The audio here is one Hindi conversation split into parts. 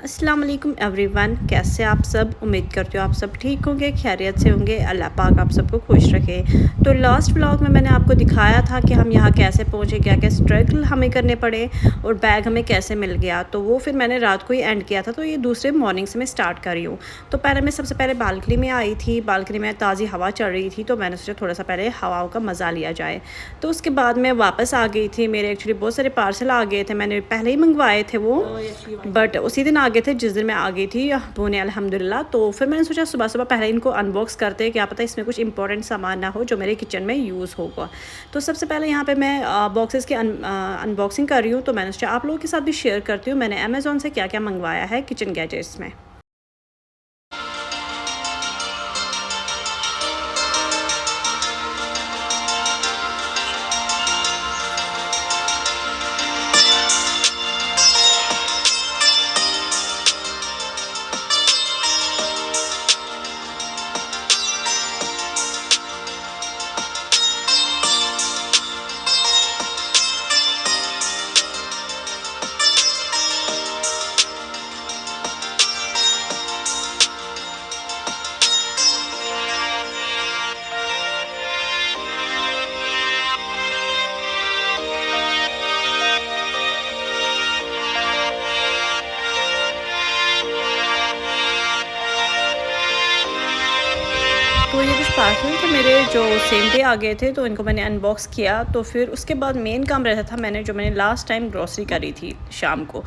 अस्सलाम वालेकुम एवरीवन, कैसे आप सब। उम्मीद करती हूँ आप सब ठीक होंगे, खैरियत से होंगे। अल्लाह पाक आप सबको खुश रखे। तो लास्ट व्लॉग में मैंने आपको दिखाया था कि हम यहाँ कैसे पहुँचे, क्या क्या स्ट्रगल हमें करने पड़े और बैग हमें कैसे मिल गया। तो वो फिर मैंने रात को ही एंड किया था। तो ये दूसरे मॉर्निंग से मैं स्टार्ट कर रही हूँ। तो पहले मैं सबसे पहले बालकनी में आई थी। बालकनी में ताज़ी हवा चल रही थी, तो मैंने सोचा थोड़ा सा पहले हवाओं का मज़ा लिया जाए। तो उसके बाद मैं वापस आ गई थी। मेरे एक्चुअली बहुत सारे पार्सल आ गए थे, मैंने पहले ही मंगवाए थे वो, बट उसी दिन आ गए थे जिस दिन मैं आ गई थी पुणे अल्हम्दुलिल्लाह। तो फिर मैंने सोचा सुबह सुबह पहले इनको अनबॉक्स करते हैं, क्या पता इसमें कुछ इंपॉर्टेंट सामान ना हो जो मेरे किचन में यूज़ होगा। तो सबसे पहले यहाँ पे मैं बॉक्सेस की अनबॉक्सिंग कर रही हूँ। तो मैंने सोचा आप लोगों के साथ भी शेयर करती हूँ मैंने अमेज़ोन से क्या क्या मंगवाया है किचन गैजेट्स में। तो ये कुछ पार्सल थे मेरे जो सेम डे आ गए थे, तो इनको मैंने अनबॉक्स किया। तो फिर उसके बाद मेन काम रहता था मैंने लास्ट टाइम ग्रॉसरी करी थी शाम को।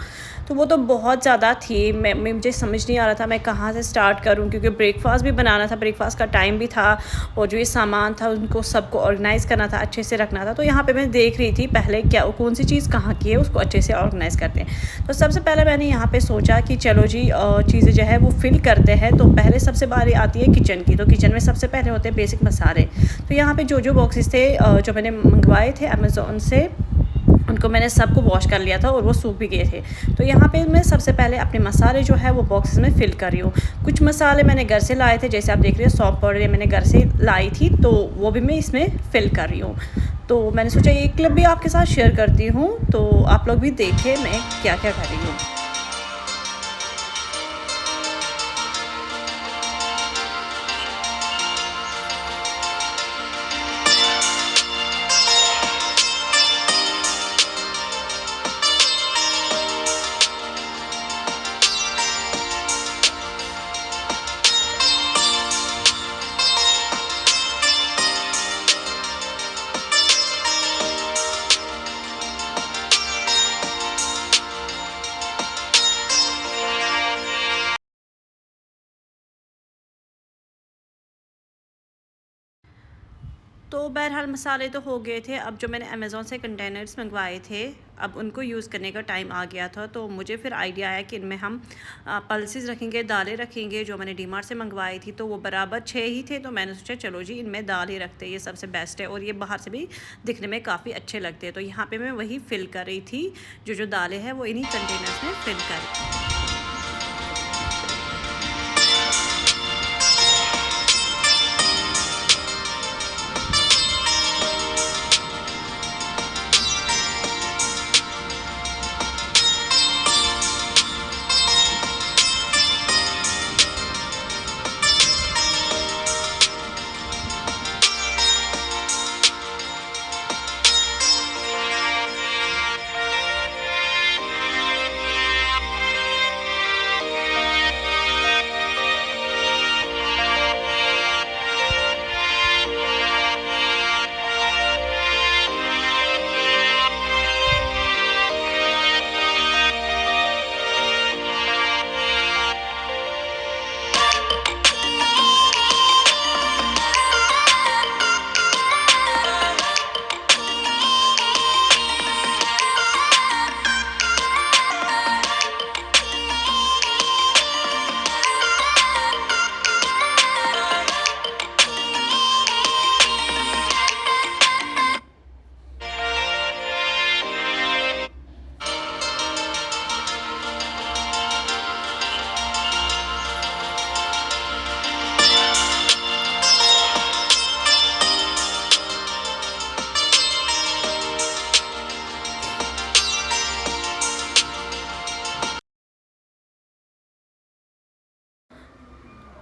तो वो तो बहुत ज़्यादा थी, मुझे समझ नहीं आ रहा था मैं कहाँ से स्टार्ट करूँ, क्योंकि ब्रेकफास्ट भी बनाना था, ब्रेकफास्ट का टाइम भी था और जो ये सामान था उनको सबको ऑर्गेनाइज़ करना था, अच्छे से रखना था। तो यहाँ पे मैं देख रही थी पहले क्या कौन सी चीज़ कहाँ की है, उसको अच्छे से ऑर्गेनाइज़ करते हैं। तो सबसे पहले मैंने यहाँ पे सोचा कि चलो जी चीज़ें जो है वो फिल करते हैं। तो पहले सबसे बारी आती है किचन की। तो किचन में सबसे पहले होते हैं बेसिक मसाले। तो यहाँ पे जो बॉक्सेस थे जो मैंने मंगवाए थे अमेज़ोन से, उनको मैंने सबको वॉश कर लिया था और वो सूख भी गए थे। तो यहाँ पे मैं सबसे पहले अपने मसाले जो है वो बॉक्सेस में फ़िल कर रही हूँ। कुछ मसाले मैंने घर से लाए थे, जैसे आप देख रहे हो सौंफ पाउडर मैंने घर से लाई थी, तो वो भी मैं इसमें फ़िल कर रही हूँ। तो मैंने सोचा ये क्लिप भी आपके साथ शेयर करती हूँ, तो आप लोग भी देखें मैं क्या क्या कर रही हूँ। तो बहरहाल मसाले तो हो गए थे। अब जो मैंने अमेज़ोन से कंटेनर्स मंगवाए थे, अब उनको यूज़ करने का टाइम आ गया था। तो मुझे फिर आइडिया आया कि इनमें हम पल्सेस रखेंगे, दालें रखेंगे। जो मैंने डीमार्ट से मंगवाई थी तो वो बराबर 6 ही थे, तो मैंने सोचा चलो जी इनमें दाल ही रखते हैं, ये सबसे बेस्ट है और ये बाहर से भी दिखने में काफ़ी अच्छे लगते हैं। तो यहाँ पर मैं वही फ़िल कर रही थी, जो दालें हैं वो इन्हीं कंटेनर्स में फ़िल कर रही थी।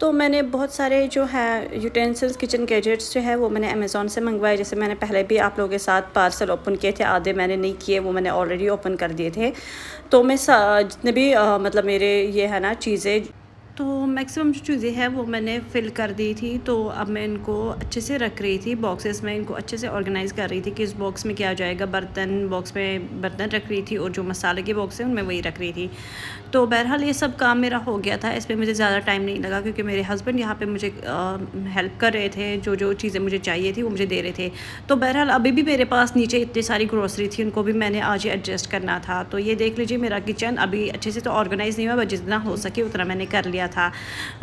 तो मैंने बहुत सारे जो है यूटेंसिल्स, किचन गैजेट्स जो है वो मैंने अमेज़ॉन से मंगवाए। जैसे मैंने पहले भी आप लोगों के साथ पार्सल ओपन किए थे, आधे मैंने नहीं किए, वो मैंने ऑलरेडी ओपन कर दिए थे। तो मैं जितने भी मतलब मेरे ये है ना चीज़ें, तो मैक्सिमम जो चीज़ें हैं वो मैंने फ़िल कर दी थी। तो अब मैं इनको अच्छे से रख रही थी, बॉक्सेस में इनको अच्छे से ऑर्गेनाइज़ कर रही थी कि इस बॉक्स में क्या जाएगा। बर्तन बॉक्स में बर्तन रख रही थी और जो मसाले के बॉक्स हैं उनमें वही रख रही थी। तो बहरहाल ये सब काम मेरा हो गया था, इसमें मुझे ज़्यादा टाइम नहीं लगा क्योंकि मेरे हस्बैंड यहाँ पे मुझे हेल्प कर रहे थे। जो जो चीज़ें मुझे चाहिए थी वो मुझे दे रहे थे। तो बहरहाल अभी भी मेरे पास नीचे इतनी सारी ग्रोसरी थी, उनको भी मैंने आज ही एडजस्ट करना था। तो ये देख लीजिए मेरा किचन अभी अच्छे से तो ऑर्गेनाइज़ नहीं हुआ, बट जितना हो सके उतना मैंने कर लिया था।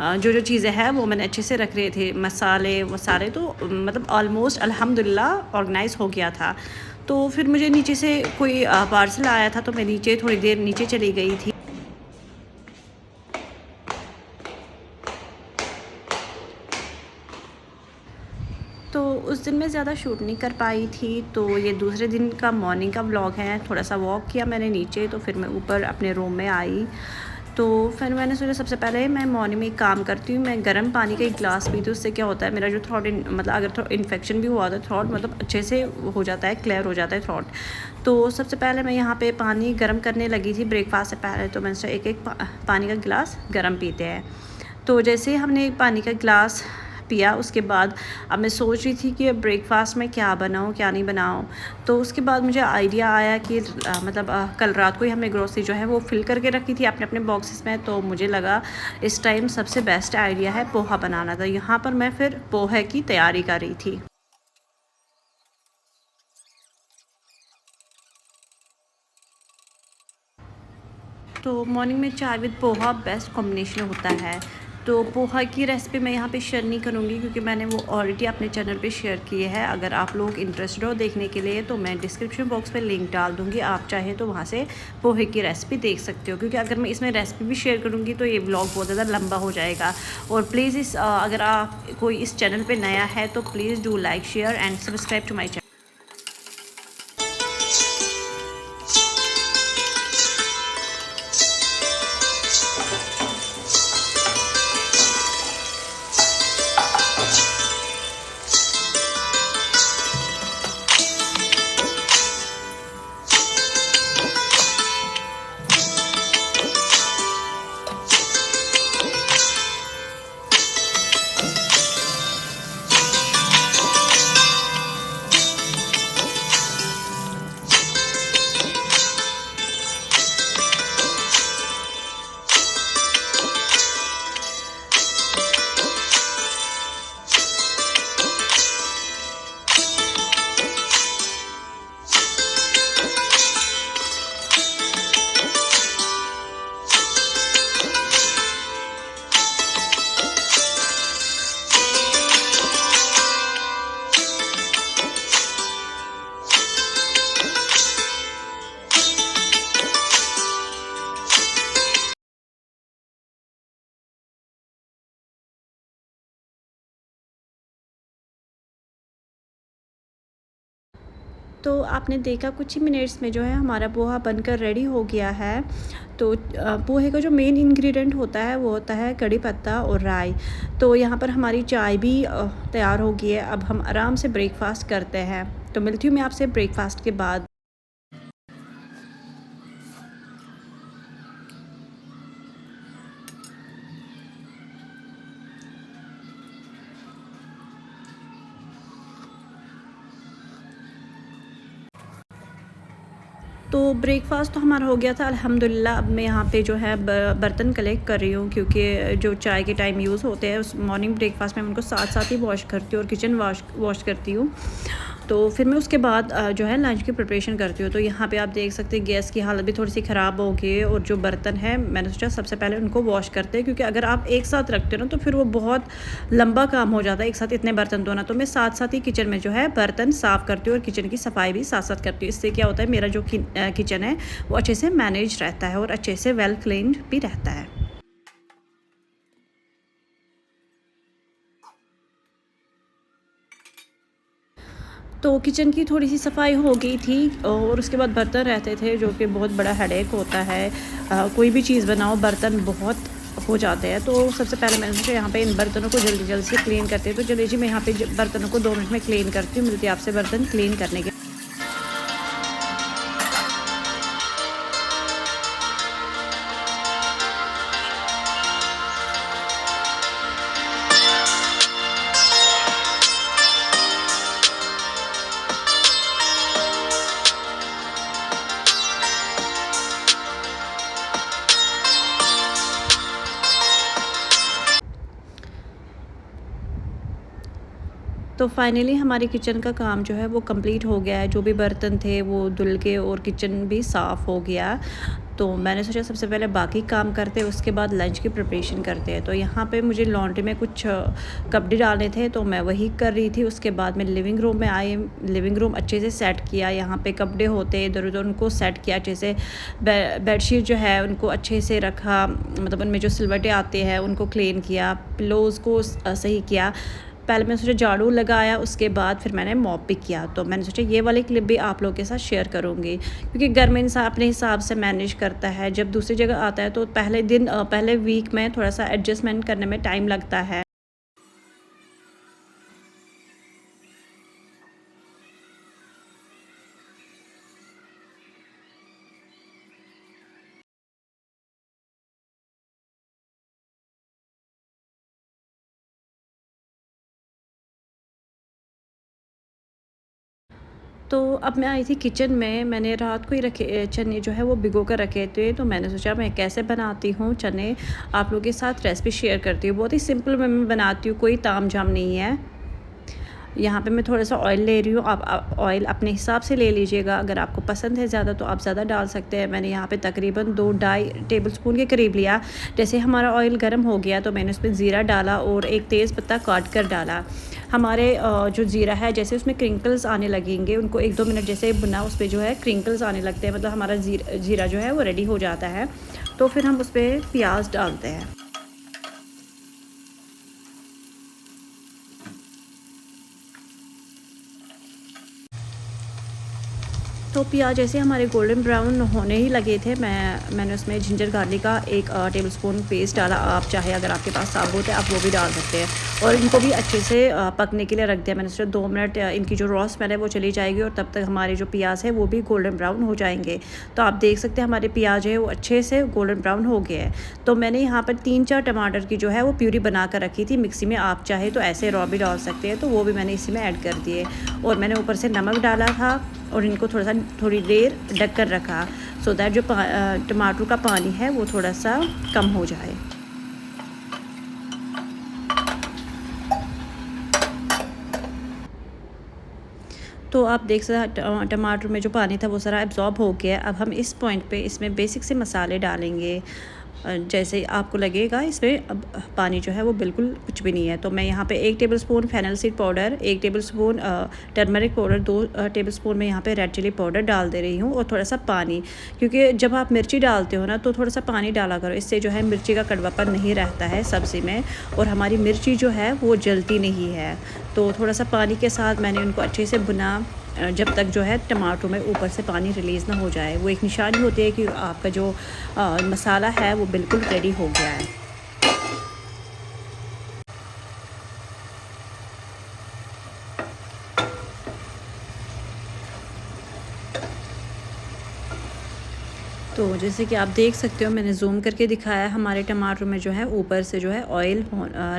जो जो चीज़ें हैं वो मैंने अच्छे से रख रहे थे, मसाले वसाले, तो मतलब ऑलमोस्ट अल्हम्दुलिल्लाह ऑर्गेनाइज़ हो गया था। तो फिर मुझे नीचे से कोई पार्सल आया था, तो मैं नीचे थोड़ी देर नीचे चली गई थी। तो उस दिन मैं ज़्यादा शूट नहीं कर पाई थी। तो ये दूसरे दिन का मॉर्निंग का व्लॉग है। थोड़ा सा वॉक किया मैंने नीचे, तो फिर मैं ऊपर अपने रूम में आई। तो फिर मैंने सोचा सबसे पहले मैं मॉर्निंग में एक काम करती हूँ, मैं गर्म पानी का एक गिलास पीती हूँ। उससे क्या होता है, मेरा जो थ्रोट मतलब अगर इन्फेक्शन भी हुआ था, थ्रोट मतलब अच्छे से हो जाता है, क्लियर हो जाता है थ्रोट। तो सबसे पहले मैं यहाँ पे पानी गर्म करने लगी थी ब्रेकफास्ट से पहले। तो मैंने सोचा एक एक पानी का गिलास गर्म पीते हैं। तो जैसे ही हमने एक पानी का गिलास पिया, उसके बाद अब मैं सोच रही थी कि ब्रेकफास्ट में क्या बनाऊँ क्या नहीं बनाऊँ। तो उसके बाद मुझे आइडिया आया कि कल रात को ही हमने ग्रोसरी जो है वो फिल करके रखी थी अपने अपने बॉक्सेस में। तो मुझे लगा इस टाइम सबसे बेस्ट आइडिया है पोहा बनाना। था यहाँ पर मैं फिर पोहे की तैयारी कर रही थी। तो मॉर्निंग में चाय विद पोहा बेस्ट कॉम्बिनेशन होता है। तो पोहा की रेसिपी मैं यहाँ पे शेयर नहीं करूँगी क्योंकि मैंने वो ऑलरेडी अपने चैनल पे शेयर किए हैं। अगर आप लोग इंटरेस्टेड हो देखने के लिए तो मैं डिस्क्रिप्शन बॉक्स में लिंक डाल दूँगी, आप चाहे तो वहाँ से पोहे की रेसिपी देख सकते हो। क्योंकि अगर मैं इसमें रेसिपी भी शेयर करूँगी तो ये व्लॉग बहुत ज़्यादा लंबा हो जाएगा। और प्लीज़ अगर आप कोई इस चैनल पर नया है तो please do like, share and subscribe to my channel. तो आपने देखा कुछ ही मिनट्स में जो है हमारा पोहा बनकर रेडी हो गया है। तो पोहे का जो मेन इंग्रेडिएंट होता है वो होता है कड़ी पत्ता और राई। तो यहाँ पर हमारी चाय भी तैयार हो गई है। अब हम आराम से ब्रेकफास्ट करते हैं। तो मिलती हूँ मैं आपसे ब्रेकफास्ट के बाद। तो ब्रेकफ़ास्ट तो हमारा हो गया था अल्हम्दुलिल्लाह। अब मैं यहाँ पे जो है बर्तन कलेक्ट कर रही हूँ क्योंकि जो चाय के टाइम यूज़ होते हैं उस मॉर्निंग ब्रेकफ़ास्ट में उनको साथ साथ ही वॉश करती हूँ और किचन वॉश करती हूँ। तो फिर मैं उसके बाद जो है लंच की प्रिपरेशन करती हूँ। तो यहाँ पे आप देख सकते हैं गैस की हालत भी थोड़ी सी ख़राब हो गई है और जो बर्तन है मैंने सोचा सबसे पहले उनको वॉश करते हैं क्योंकि अगर आप एक साथ रखते हो ना तो फिर वो बहुत लंबा काम हो जाता है एक साथ इतने बर्तन धोना। तो मैं साथ साथ ही किचन में जो है बर्तन साफ़ करती हूँ और किचन की सफाई भी साथ साथ करती हूँ। इससे क्या होता है मेरा जो किचन है वो अच्छे से मैनेज रहता है और अच्छे से वेल क्लीन्ड भी रहता है। तो किचन की थोड़ी सी सफाई हो गई थी और उसके बाद बर्तन रहते थे जो कि बहुत बड़ा हेडेक होता है। कोई भी चीज़ बनाओ बर्तन बहुत हो जाते हैं। तो सबसे पहले मैंने सोचा यहाँ पे इन बर्तनों को जल्दी जल्दी से क्लीन करते हैं। तो चलिए जी, मैं यहाँ पे बर्तनों को 2 मिनट में क्लीन करती हूँ। मिलती है आपसे बर्तन क्लीन करने के। तो फाइनली हमारी किचन का काम जो है वो कंप्लीट हो गया है। जो भी बर्तन थे वो धुल के और किचन भी साफ़ हो गया। तो मैंने सोचा सबसे पहले बाकी काम करते हैं, उसके बाद लंच की प्रिपरेशन करते हैं। तो यहाँ पे मुझे लॉन्ड्री में कुछ कपड़े डालने थे, तो मैं वही कर रही थी। उसके बाद मैं लिविंग रूम में आई, लिविंग रूम अच्छे से सेट किया। यहाँ पे कपड़े होते इधर उधर, उनको सेट किया अच्छे से। बेडशीट जो है उनको अच्छे से रखा, मतलब उनमें जो सिलवटें आते हैं उनको क्लीन किया। पिलोज़ को सही किया। पहले मैंने सोचा झाड़ू लगाया, उसके बाद फिर मैंने मॉप भी किया। तो मैंने सोचा ये वाली क्लिप भी आप लोगों के साथ शेयर करूँगी, क्योंकि घर में इंसान अपने हिसाब से मैनेज करता है। जब दूसरी जगह आता है तो पहले वीक में थोड़ा सा एडजस्टमेंट करने में टाइम लगता है। तो अब मैं आई थी किचन में। मैंने रात को ही रखे चने जो है वो भिगो कर रखे थे। तो मैंने सोचा मैं कैसे बनाती हूँ चने, आप लोगों के साथ रेसिपी शेयर करती हूँ। बहुत ही सिंपल वे में बनाती हूँ, कोई तामझाम नहीं है। यहाँ पे मैं थोड़ा सा ऑयल ले रही हूँ। आप ऑयल अपने हिसाब से ले लीजिएगा। अगर आपको पसंद है ज़्यादा तो आप ज़्यादा डाल सकते हैं। मैंने यहाँ पे तकरीबन 2-2.5 टेबल स्पून के करीब लिया। जैसे हमारा ऑयल गर्म हो गया तो मैंने उसमें ज़ीरा डाला और एक तेज़ पत्ता काट कर डाला। हमारे जो ज़ीरा है जैसे उसमें क्रिंकल्स आने लगेंगे, उनको 1-2 मिनट जैसे भुना, उस पर जो है क्रिंकल्स आने लगते हैं, मतलब हमारा ज़ीरा जो है वो रेडी हो जाता है। तो फिर हम उस पर प्याज डालते हैं। तो प्याज जैसे हमारे गोल्डन ब्राउन होने ही लगे थे, मैंने उसमें जिंजर गार्लिक का 1 टेबलस्पून पेस्ट डाला। आप चाहे अगर आपके पास साबुत है आप वो भी डाल सकते हैं। और इनको भी अच्छे से पकने के लिए रख दिया मैंने। सोचा 2 मिनट इनकी जो रॉ स्मेल है वो चली जाएगी और तब तक हमारे जो प्याज है वो भी गोल्डन ब्राउन हो जाएंगे। तो आप देख सकते हैं हमारे प्याज है वो अच्छे से गोल्डन ब्राउन हो गए हैं। तो मैंने यहाँ पर 3-4 टमाटर की जो है वो प्यूरी बना कर रखी थी मिक्सी में। आप चाहे तो ऐसे रॉ भी डाल सकते हैं, तो वो भी मैंने इसी में ऐड कर दिए। और मैंने ऊपर से नमक डाला था और इनको थोड़ी देर ढक कर रखा, सो दैट जो टमाटर का पानी है वो थोड़ा सा कम हो जाए। तो आप देख सकते हैं टमाटर में जो पानी था वो सारा एब्जॉर्ब हो गया। अब हम इस पॉइंट पे इसमें बेसिक से मसाले डालेंगे। जैसे आपको लगेगा इसमें अब पानी जो है वो बिल्कुल कुछ भी नहीं है। तो मैं यहाँ पे 1 tablespoon fennel seed powder, 1 tablespoon turmeric powder, 2 tablespoon में यहाँ पे रेड चिली पाउडर डाल दे रही हूँ। और थोड़ा सा पानी, क्योंकि जब आप मिर्ची डालते हो ना तो थोड़ा सा पानी डाला करो, इससे जो है मिर्ची का कड़वापन नहीं रहता है सब्ज़ी में, और हमारी मिर्ची जो है वो जलती नहीं है। तो थोड़ा सा पानी के साथ मैंने उनको अच्छे से भुना, जब तक जो है टमाटर में ऊपर से पानी रिलीज़ ना हो जाए। वो एक निशानी होती है कि आपका जो मसाला है वो बिल्कुल रेडी हो गया है। तो जैसे कि आप देख सकते हो, मैंने जूम करके दिखाया, हमारे टमाटर में जो है ऊपर से जो है ऑयल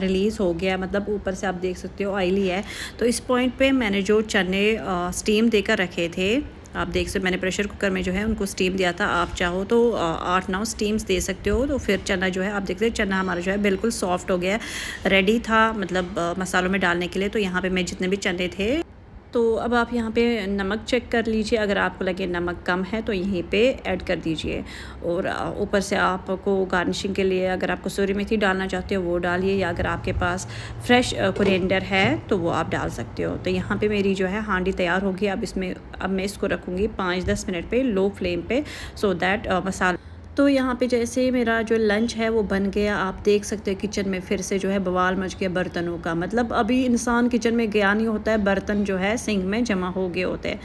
रिलीज़ हो गया, मतलब ऊपर से आप देख सकते हो ऑयली है। तो इस पॉइंट पे मैंने जो चने स्टीम देकर रखे थे, आप देख सकते, मैंने प्रेशर कुकर में जो है उनको स्टीम दिया था। आप चाहो तो 8-9 स्टीम्स दे सकते हो। तो फिर चना जो है आप देख सकते हो, चना हमारा जो है बिल्कुल सॉफ्ट हो गया, रेडी था मतलब मसालों में डालने के लिए। तो यहाँ पे मैं जितने भी चने थे, तो अब आप यहाँ पे नमक चेक कर लीजिए। अगर आपको लगे नमक कम है तो यहीं पे ऐड कर दीजिए। और ऊपर से आपको गार्निशिंग के लिए अगर आप कसूरी मेथी डालना चाहते हो वो डालिए, या अगर आपके पास फ्रेश कोरिएंडर है तो वो आप डाल सकते हो। तो यहाँ पे मेरी जो है हांडी तैयार होगी। अब मैं इसको रखूँगी 5-10 मिनट पे लो फ्लेम पे, सो दैट मसाला। तो यहाँ पे जैसे मेरा जो लंच है वो बन गया। आप देख सकते हो किचन में फिर से जो है बवाल मच गया बर्तनों का। मतलब अभी इंसान किचन में गया नहीं होता है, बर्तन जो है सिंक में जमा हो गए होते हैं।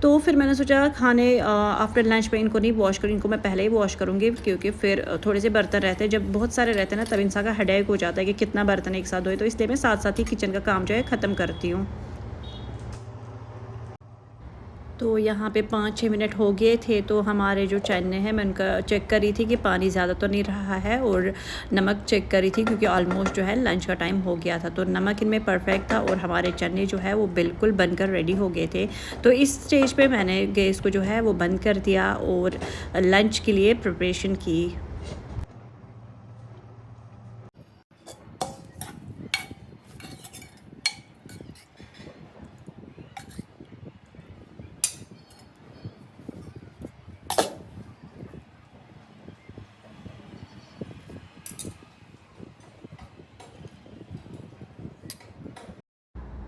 तो फिर मैंने सोचा खाने आफ्टर लंच में इनको नहीं वॉश करूँ, इनको मैं पहले ही वॉश करूँगी, क्योंकि फिर थोड़े से बर्तन रहते हैं, जब बहुत सारे रहते हैं ना तब इंसान का हेडेक हो जाता है कि कितना बर्तन एक साथ धोए, तो इसलिए मैं साथ साथ ही किचन का काम जो है ख़त्म करती हूँ। तो यहाँ पे 5-6 मिनट हो गए थे, तो हमारे जो चने हैं मैं उनका चेक कर रही थी कि पानी ज़्यादा तो नहीं रहा है, और नमक चेक कर रही थी क्योंकि ऑलमोस्ट जो है लंच का टाइम हो गया था। तो नमक इनमें परफेक्ट था और हमारे चने जो है वो बिल्कुल बनकर रेडी हो गए थे। तो इस स्टेज पे मैंने गैस को जो है वो बंद कर दिया और लंच के लिए प्रिपरेशन की।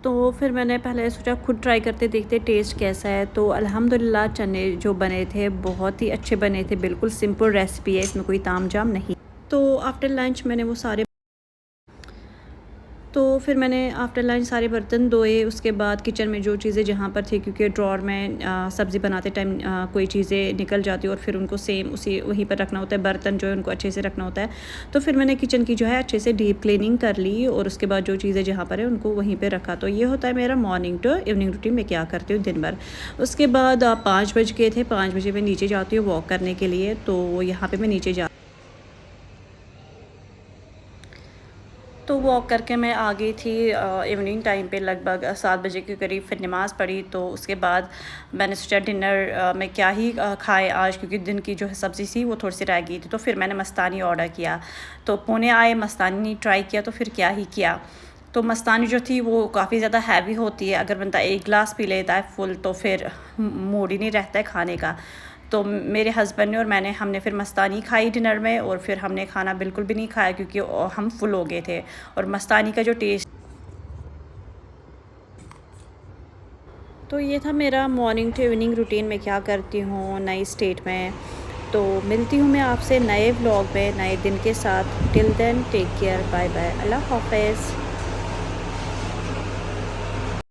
तो फिर मैंने पहले सोचा खुद ट्राई करते देखते टेस्ट कैसा है। तो अल्हम्दुलिल्लाह चने जो बने थे बहुत ही अच्छे बने थे, बिल्कुल सिंपल रेसिपी है, इसमें कोई तामझाम नहीं। तो आफ्टर लंच मैंने वो सारे तो फिर मैंने आफ्टर लंच सारे बर्तन धोए। उसके बाद किचन में जो चीज़ें जहाँ पर थी, क्योंकि ड्रॉर में सब्ज़ी बनाते टाइम कोई चीज़ें निकल जाती है और फिर उनको सेम उसी वहीं पर रखना होता है, बर्तन जो है उनको अच्छे से रखना होता है। तो फिर मैंने किचन की जो है अच्छे से डीप क्लीनिंग कर ली और उसके बाद जो चीज़ें जहाँ पर है उनको वहीं पर रखा। तो ये होता है मेरा मॉर्निंग टू इवनिंग रूटीन में क्या करती हूँ दिन भर। उसके बाद 5 बज गए थे, 5 बजे मैं नीचे जाती हूँ वॉक करने के लिए। तो यहाँ पर मैं नीचे जा तो वॉक करके मैं आ गई थी इवनिंग टाइम पे, लगभग 7 बजे के करीब। फिर नमाज़ पढ़ी, तो उसके बाद मैंने सोचा डिनर में क्या ही खाएं आज, क्योंकि दिन की जो है सब्ज़ी थी वो थोड़ी सी रह गई थी। तो फिर मैंने मस्तानी ऑर्डर किया, तो पुणे आए, मस्तानी ट्राई किया, तो फिर क्या ही किया। तो मस्तानी जो थी वो काफ़ी ज़्यादा हैवी होती है, अगर बंदा एक गिलास पी लेता है फुल तो फिर मूड ही नहीं रहता है खाने का। तो मेरे हस्बैंड ने और मैंने हमने फिर मस्तानी खाई डिनर में, और फिर हमने खाना बिल्कुल भी नहीं खाया क्योंकि हम फुल हो गए थे। और मस्तानी का जो टेस्ट, तो ये था मेरा मॉर्निंग टू इवनिंग रूटीन में क्या करती हूँ नई स्टेट में। तो मिलती हूँ मैं आपसे नए व्लॉग में नए दिन के साथ। Till then take care, bye bye, अल्लाह हाफ़िज़।